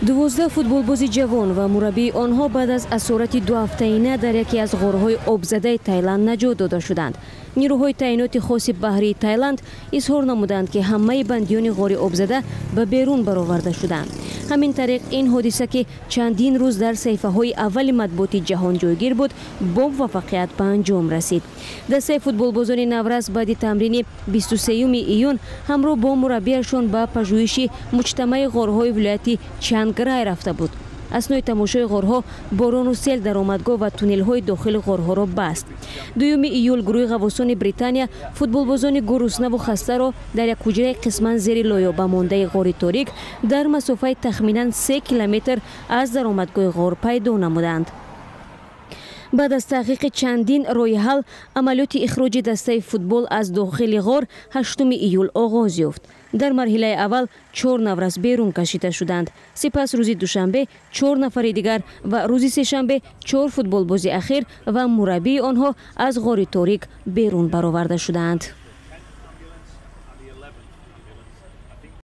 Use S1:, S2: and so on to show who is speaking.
S1: 12 футболбози ҷавон ва мураббии онҳо баъд аз асорати 2 ҳафтаина дар яке аз ғорҳои обзадаи Таиланд наҷот дода шуданд. Нирӯҳои таъиноти хоси баҳрии Таиланд изҳор намуданд, ки ҳамаи бандиёни ғори обзада ба берун бароварда шуданд. ҳамин тариқ ин ҳодиса, ки чандин рӯз дар саҳифаҳои аввали матбуоти ҷаҳон ҷойгир буд, бо муваффақият ба анҷом расид. Дастаи футболбозони наврас баъди тамрини 23 июн ҳамроҳ бо мураббияшон ба пажӯҳиши муҷтамаи ғорҳои вилояти Чанграй рафта буд. аснои тамошои ғорҳо борону сел дар омадгоҳ ва туннелҳои дохили ғорҳоро баст. 2 июл гурӯҳи ғавосони Британия футболбозони гуруснаву хастаро дар як ҳуҷраи қисман зери лоёба мондаи ғори торик дар масофаи тахминан 3 километр аз даромадгоҳи ғор пайдо намуданд. баъд аз таҳқиқи чандин роҳиҳал, амалиёти ихроҷи дастаи футбол аз дохили ғор 8 июл оғоз ёфт. дар марҳилаи аввал 4 наврас берун кашида шуданд. сипас рӯзи душанбе 4 нафари дигар ва рӯзи сешанбе 4 футболбози ахир ва мураббии онҳо аз ғори торик берун бароварда шуданд.